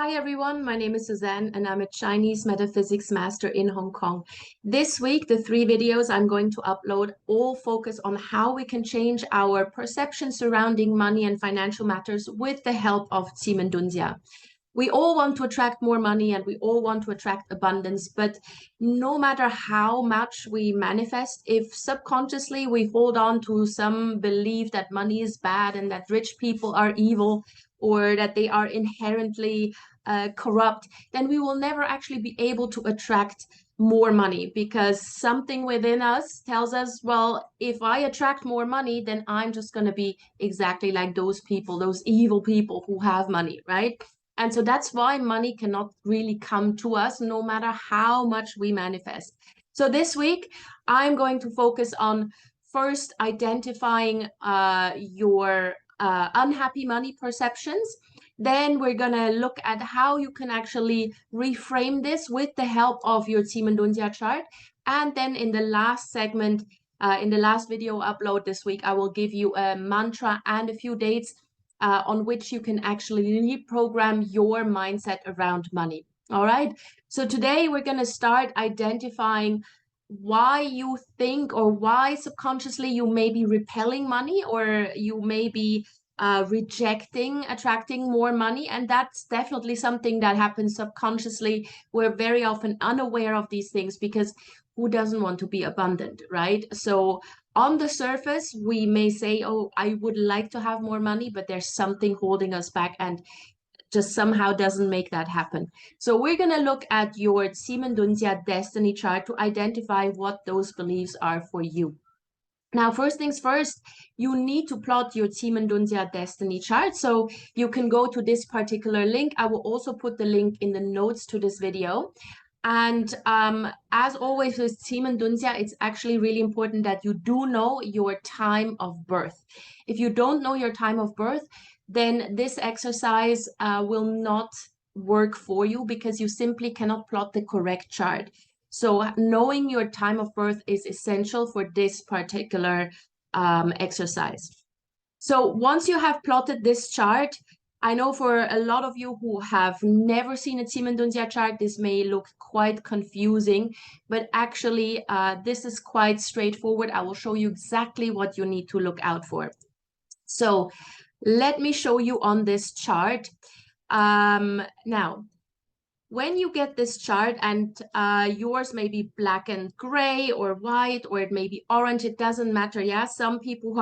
Hi everyone, my name is Suzanne and I'm a Chinese metaphysics master in Hong Kong. This week, the 3 videos I'm going to upload all focus on how we can change our perception surrounding money and financial matters with the help of Qimen Dunjia. We all want to attract more money and we all want to attract abundance, but no matter how much we manifest, if subconsciously we hold on to some belief that money is bad and that rich people are evil or that they are inherently corrupt, then we will never actually be able to attract more money because something within us tells us, well, if I attract more money, then I'm just going to be exactly like those people, those evil people who have money, right? And so that's why money cannot really come to us no matter how much we manifest. So this week, I'm going to focus on first identifying your unhappy money perceptions. Then we're going to look at how you can actually reframe this with the help of your Qimen Dunjia chart. And then in the last segment, in the last video upload this week, I will give you a mantra and a few dates on which you can actually reprogram your mindset around money. All right. So today we're going to start identifying why you think or why subconsciously you may be repelling money or you may be rejecting attracting more money. And that's definitely something that happens subconsciously. We're very often unaware of these things because who doesn't want to be abundant, right? So on the surface, we may say, oh, I would like to have more money, but there's something holding us back and just somehow doesn't make that happen. So we're going to look at your Qimen Dunjia destiny chart to identify what those beliefs are for you. Now, first things first, you need to plot your Qimen Dunjia destiny chart. So you can go to this particular link. I will also put the link in the notes to this video. And as always with Qimen Dunjia, it's actually really important that you do know your time of birth. If you don't know your time of birth, then this exercise will not work for you because you simply cannot plot the correct chart. So knowing your time of birth is essential for this particular exercise. So once you have plotted this chart, I know for a lot of you who have never seen a Qimen Dunjia chart, this may look quite confusing, but actually this is quite straightforward. I will show you exactly what you need to look out for. So let me show you on this chart. Now, when you get this chart and yours may be black and gray or white, or it may be orange, it doesn't matter. Yeah, some people who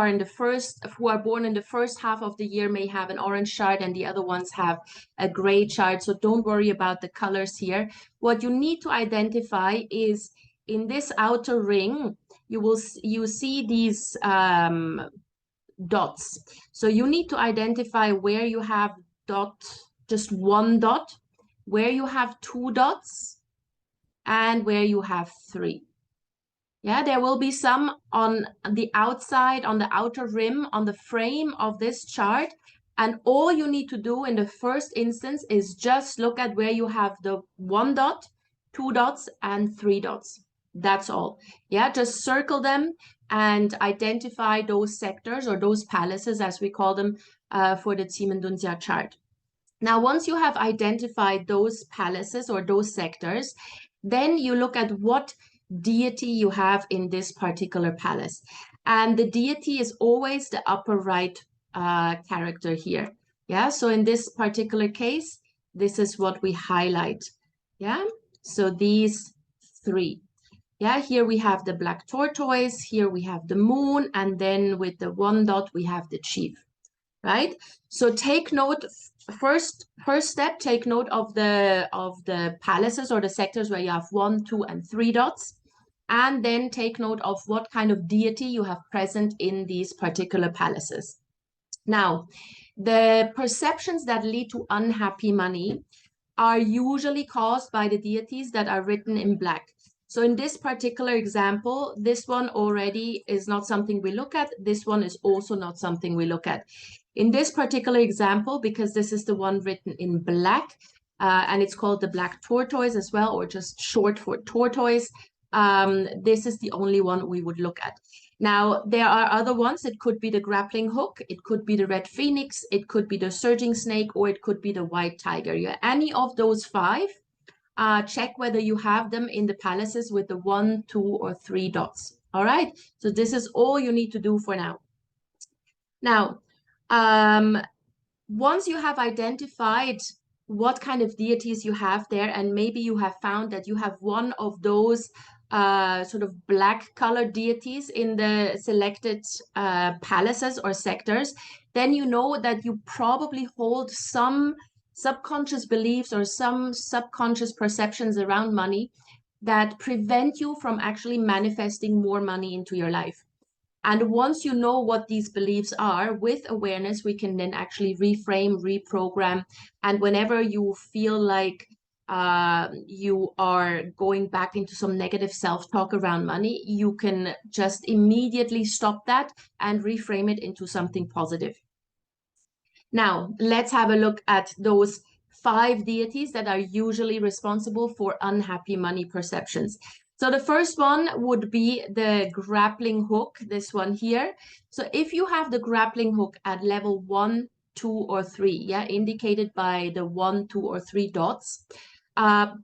are born in the first half of the year may have an orange chart and the other ones have a gray chart. So don't worry about the colors here. What you need to identify is in this outer ring, you see these dots. So you need to identify where you have just one dot, where you have 2 dots, and where you have 3. Yeah, there will be some on the outside, on the outer rim, on the frame of this chart. And all you need to do in the first instance is just look at where you have the 1 dot, 2 dots, and 3 dots. That's all. Yeah, just circle them and identify those sectors or those palaces, as we call them, for the Qimen Dunjia chart. Now, once you have identified those palaces or those sectors, then you look at what deity you have in this particular palace. And the deity is always the upper right character here. Yeah, so in this particular case, this is what we highlight. Yeah, so these 3. Yeah, here we have the black tortoise, here we have the moon, and then with the 1 dot, we have the chief, right? So take note, first step, take note of the palaces or the sectors where you have 1, 2, and 3 dots. And then take note of what kind of deity you have present in these particular palaces. Now, the perceptions that lead to unhappy money are usually caused by the deities that are written in black. So in this particular example, this one already is not something we look at. This one is also not something we look at. In this particular example, because this is the one written in black, and it's called the black tortoise as well, or just short for tortoise, this is the only one we would look at. Now, there are other ones. It could be the grappling hook, it could be the red phoenix, it could be the surging snake, or it could be the white tiger. Yeah, any of those five, check whether you have them in the palaces with the 1, 2, or 3 dots. All right, so this is all you need to do for now. Now, once you have identified what kind of deities you have there, and maybe you have found that you have one of those sort of black colored deities in the selected palaces or sectors, then you know that you probably hold some subconscious beliefs or some subconscious perceptions around money that prevent you from actually manifesting more money into your life. And once you know what these beliefs are, with awareness, we can then actually reframe, reprogram. And whenever you feel like you are going back into some negative self-talk around money, you can just immediately stop that and reframe it into something positive. Now, let's have a look at those 5 deities that are usually responsible for unhappy money perceptions. So the first one would be the grappling hook, this one here. So if you have the grappling hook at level 1, 2, or 3, yeah, indicated by the 1, 2, or 3 dots,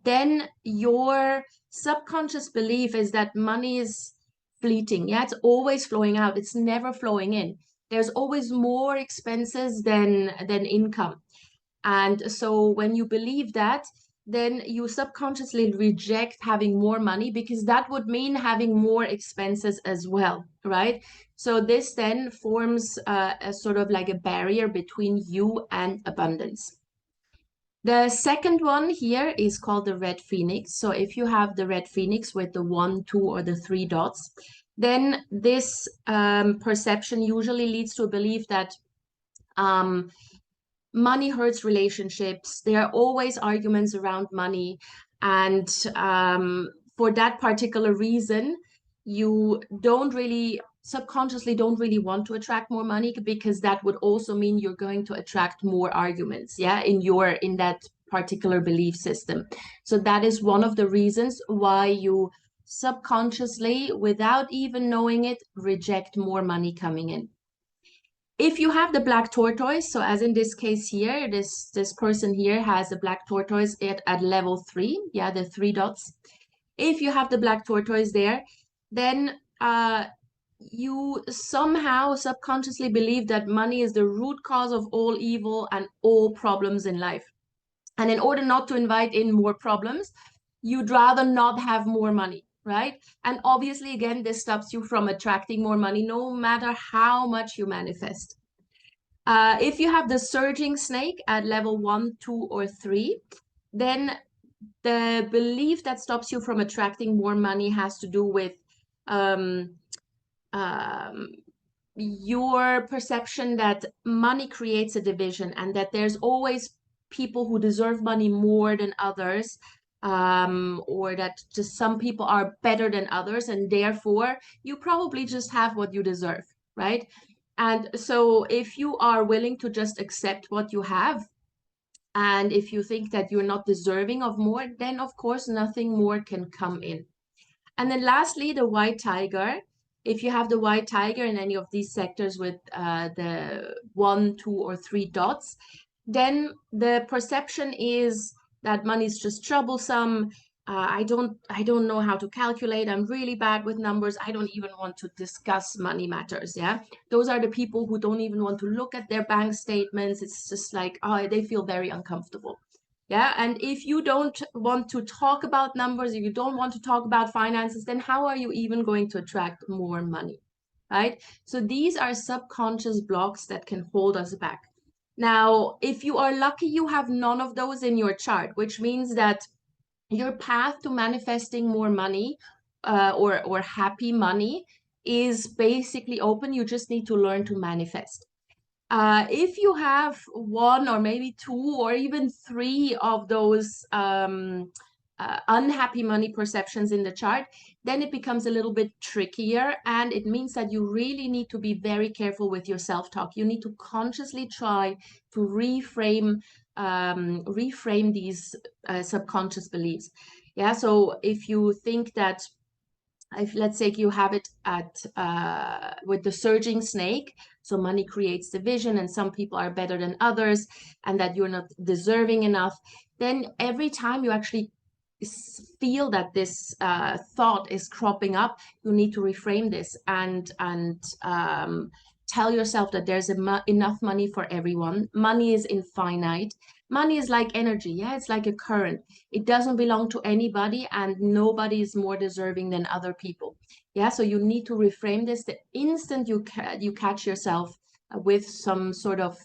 then your subconscious belief is that money is fleeting. Yeah, it's always flowing out. It's never flowing in. There's always more expenses than income. And so when you believe that, then you subconsciously reject having more money, because that would mean having more expenses as well, right? So this then forms a sort of like a barrier between you and abundance. The second one here is called the red phoenix. So if you have the red phoenix with the 1, 2, or the 3 dots, then this perception usually leads to a belief that money hurts relationships. There are always arguments around money. And for that particular reason, you subconsciously don't really want to attract more money, because that would also mean you're going to attract more arguments, yeah, in that particular belief system. So that is one of the reasons why you subconsciously, without even knowing it, reject more money coming in. If you have the black tortoise, so as in this case here, this person here has a black tortoise at level 3, yeah, the 3 dots. If you have the black tortoise there, then you somehow subconsciously believe that money is the root cause of all evil and all problems in life. And in order not to invite in more problems, you'd rather not have more money, right? And obviously, again, this stops you from attracting more money, no matter how much you manifest. If you have the surging snake at level 1, 2, or 3, then the belief that stops you from attracting more money has to do with um, um, your perception that money creates a division, and that there's always people who deserve money more than others, or that just some people are better than others, and therefore you probably just have what you deserve, right? And so if you are willing to just accept what you have, and if you think that you're not deserving of more, then of course nothing more can come in. And then lastly, the white tiger. If you have the white tiger in any of these sectors with the 1, 2, or 3 dots, then the perception is that money is just troublesome. I don't know how to calculate. I'm really bad with numbers. I don't even want to discuss money matters. Yeah, those are the people who don't even want to look at their bank statements. It's just like, oh, they feel very uncomfortable. Yeah, and if you don't want to talk about numbers, if you don't want to talk about finances, then how are you even going to attract more money, right? So these are subconscious blocks that can hold us back. Now, if you are lucky, you have none of those in your chart, which means that your path to manifesting more money or happy money is basically open. You just need to learn to manifest. If you have 1 or maybe 2 or even 3 of those unhappy money perceptions in the chart, then it becomes a little bit trickier, and it means that you really need to be very careful with your self-talk. You need to consciously try to reframe these subconscious beliefs. Yeah, so if you think that if let's say you have it at with the surging snake, so money creates division and some people are better than others and that you're not deserving enough, then every time you actually feel that this thought is cropping up, you need to reframe this and tell yourself that there's enough money for everyone. Money is infinite. Money is like energy. Yeah, it's like a current. It doesn't belong to anybody, and nobody is more deserving than other people. Yeah, so you need to reframe this the instant you catch yourself with some sort of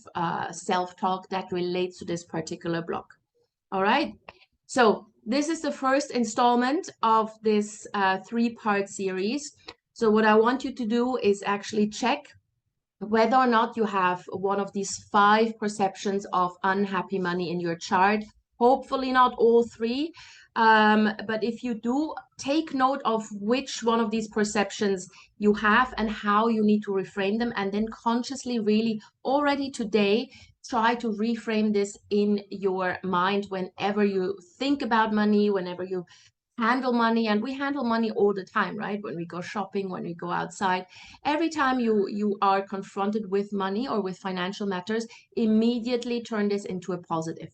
self-talk that relates to this particular block. All right. So this is the first installment of this three-part series. So what I want you to do is actually check whether or not you have one of these 5 perceptions of unhappy money in your chart. Hopefully not all 3, but if you do, take note of which one of these perceptions you have and how you need to reframe them, and then consciously, really already today, try to reframe this in your mind whenever you think about money, whenever you handle money. And we handle money all the time, right? When we go shopping, when we go outside, every time you are confronted with money or with financial matters, immediately turn this into a positive.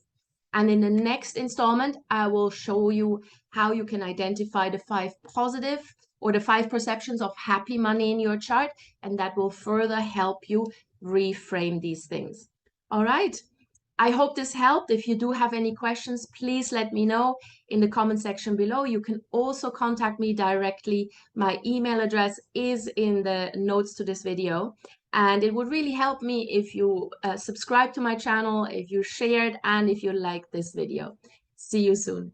And in the next installment, I will show you how you can identify the 5 positive or the 5 perceptions of happy money in your chart, and that will further help you reframe these things. All right. I hope this helped. If you do have any questions, please let me know in the comment section below. You can also contact me directly. My email address is in the notes to this video. And it would really help me if you subscribe to my channel, if you shared, and if you like this video. See you soon.